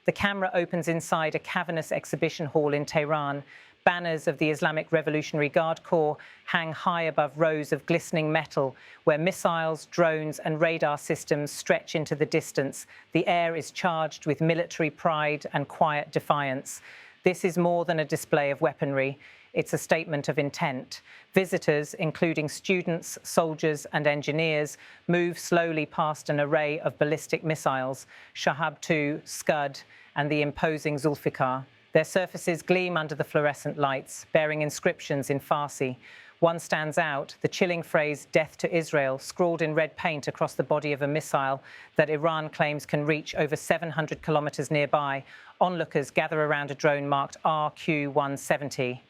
The camera opens inside a cavernous exhibition hall in Tehran. Banners of the Islamic Revolutionary Guard Corps hang high above rows of glistening metal, where missiles, drones and radar systems stretch into the distance. The air is charged with military pride and quiet defiance. This is more than a display of weaponry. It's a statement of intent. Visitors, including students, soldiers and engineers, move slowly past an array of ballistic missiles, Shahab-2, Scud and the imposing Zulfikar. Their surfaces gleam under the fluorescent lights, bearing inscriptions in Farsi. One stands out, the chilling phrase, "Death to Israel," scrawled in red paint across the body of a missile that Iran claims can reach over 700 kilometers nearby. Onlookers gather around a drone marked RQ-170.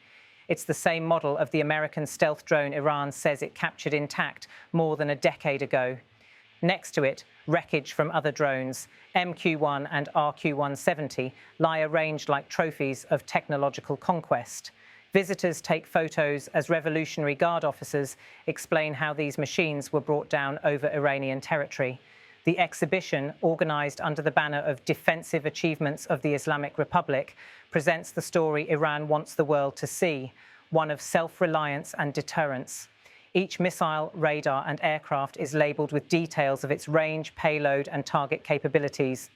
It's the same model of the American stealth drone Iran says it captured intact more than a decade ago. Next to it, wreckage from other drones. MQ-1 and RQ-170 lie arranged like trophies of technological conquest. Visitors take photos as Revolutionary Guard officers explain how these machines were brought down over Iranian territory. The exhibition, organized under the banner of Defensive Achievements of the Islamic Republic, presents the story Iran wants the world to see, one of self-reliance and deterrence. Each missile, radar and aircraft is labelled with details of its range, payload and target capabilities.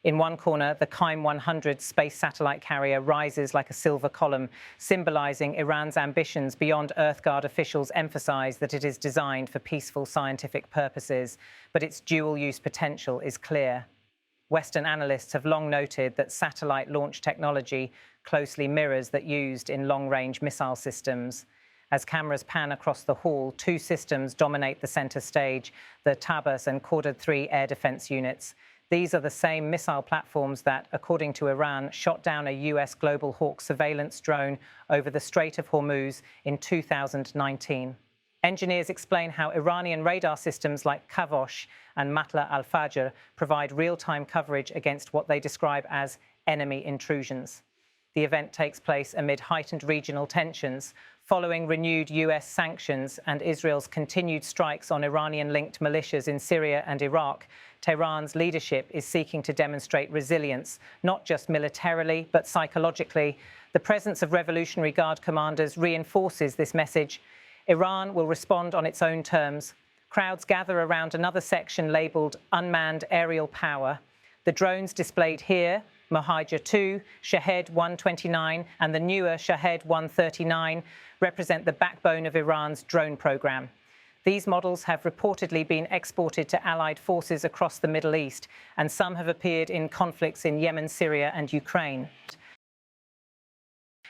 In one corner, the Qaim 100 space satellite carrier rises like a silver column, symbolising Iran's ambitions beyond Earthguard officials emphasise that it is designed for peaceful scientific purposes, but its dual-use potential is clear. Western analysts have long noted that satellite launch technology closely mirrors that used in long-range missile systems. As cameras pan across the hall, two systems dominate the centre stage, the Tabas and Corded 3 air defence units. These are the same missile platforms that, according to Iran, shot down a US Global Hawk surveillance drone over the Strait of Hormuz in 2019. Engineers explain how Iranian radar systems like Kavosh and Matla al-Fajr provide real-time coverage against what they describe as enemy intrusions. The event takes place amid heightened regional tensions, following renewed US sanctions and Israel's continued strikes on Iranian-linked militias in Syria and Iraq. Tehran's leadership is seeking to demonstrate resilience, not just militarily, but psychologically. The presence of Revolutionary Guard commanders reinforces this message. Iran will respond on its own terms. Crowds gather around another section labelled Unmanned Aerial Power. The drones displayed here, Mohajer-2, Shahed-129 and the newer Shahed-139, represent the backbone of Iran's drone program. These models have reportedly been exported to allied forces across the Middle East, and some have appeared in conflicts in Yemen, Syria and Ukraine.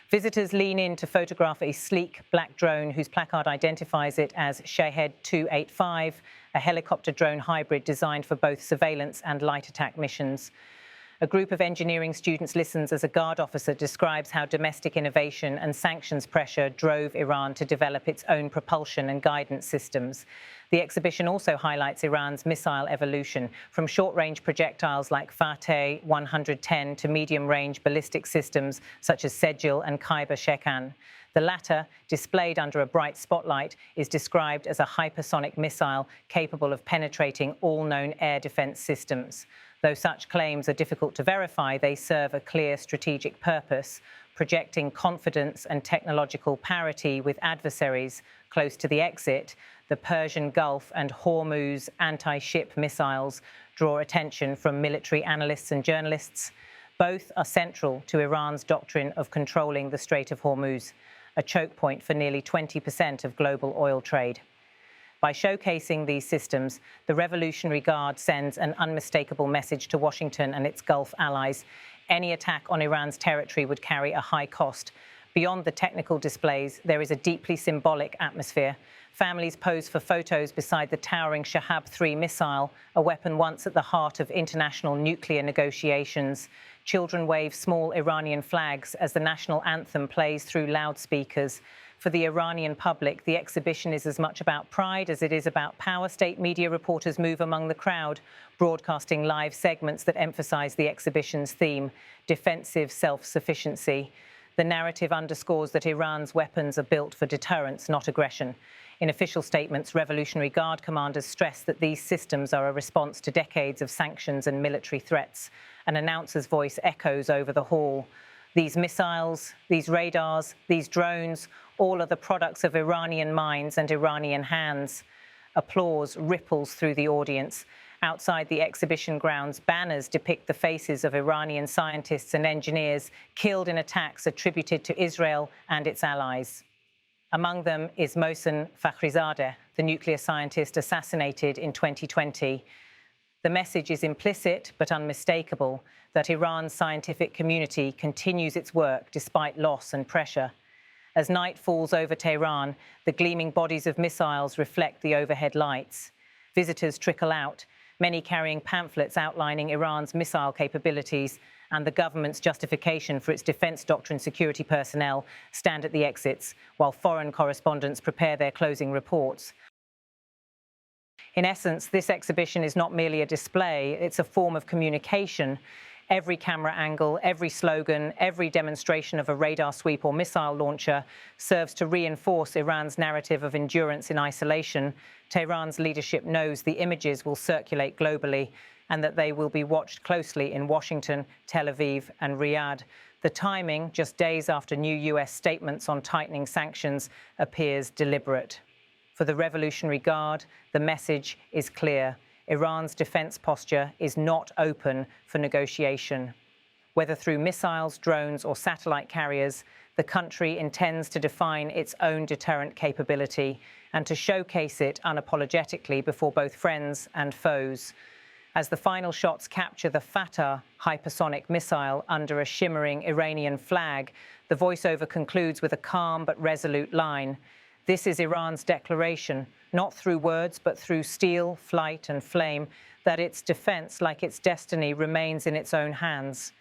Visitors lean in to photograph a sleek black drone whose placard identifies it as Shahed-285, a helicopter drone hybrid designed for both surveillance and light attack missions. A group of engineering students listens as a guard officer describes how domestic innovation and sanctions pressure drove Iran to develop its own propulsion and guidance systems. The exhibition also highlights Iran's missile evolution, from short-range projectiles like Fattah 110 to medium-range ballistic systems such as Sejil and Khyber-Shekan. The latter, displayed under a bright spotlight, is described as a hypersonic missile capable of penetrating all known air defence systems. Though such claims are difficult to verify, they serve a clear strategic purpose, projecting confidence and technological parity with adversaries. Close to the exit, the Persian Gulf and Hormuz anti-ship missiles draw attention from military analysts and journalists. Both are central to Iran's doctrine of controlling the Strait of Hormuz, a choke point for nearly 20% of global oil trade. By showcasing these systems, the Revolutionary Guard sends an unmistakable message to Washington and its Gulf allies. Any attack on Iran's territory would carry a high cost. Beyond the technical displays, there is a deeply symbolic atmosphere. Families pose for photos beside the towering Shahab-3 missile, a weapon once at the heart of international nuclear negotiations. Children wave small Iranian flags as the national anthem plays through loudspeakers. For the Iranian public, the exhibition is as much about pride as it is about power. State media reporters move among the crowd, broadcasting live segments that emphasize the exhibition's theme, defensive self-sufficiency. The narrative underscores that Iran's weapons are built for deterrence, not aggression. In official statements, Revolutionary Guard commanders stress that these systems are a response to decades of sanctions and military threats, An announcer's voice echoes over the hall. These missiles, these radars, these drones, all are the products of Iranian minds and Iranian hands. Applause ripples through the audience. Outside the exhibition grounds, banners depict the faces of Iranian scientists and engineers killed in attacks attributed to Israel and its allies. Among them is Mohsen Fakhrizadeh, the nuclear scientist assassinated in 2020. The message is implicit but unmistakable that Iran's scientific community continues its work despite loss and pressure. As night falls over Tehran, the gleaming bodies of missiles reflect the overhead lights. Visitors trickle out, many carrying pamphlets outlining Iran's missile capabilities, and the government's justification for its defense doctrine security personnel stand at the exits, while foreign correspondents prepare their closing reports. In essence, this exhibition is not merely a display, it's a form of communication. Every camera angle, every slogan, every demonstration of a radar sweep or missile launcher serves to reinforce Iran's narrative of endurance in isolation. Tehran's leadership knows the images will circulate globally and that they will be watched closely in Washington, Tel Aviv, and Riyadh. The timing, just days after new US statements on tightening sanctions, appears deliberate. For the Revolutionary Guard, the message is clear. Iran's defense posture is not open for negotiation. Whether through missiles, drones, or satellite carriers, the country intends to define its own deterrent capability and to showcase it unapologetically before both friends and foes. As the final shots capture the Fattah hypersonic missile under a shimmering Iranian flag, the voiceover concludes with a calm but resolute line. This is Iran's declaration, not through words but through steel, flight and flame, that its defense, like its destiny, remains in its own hands.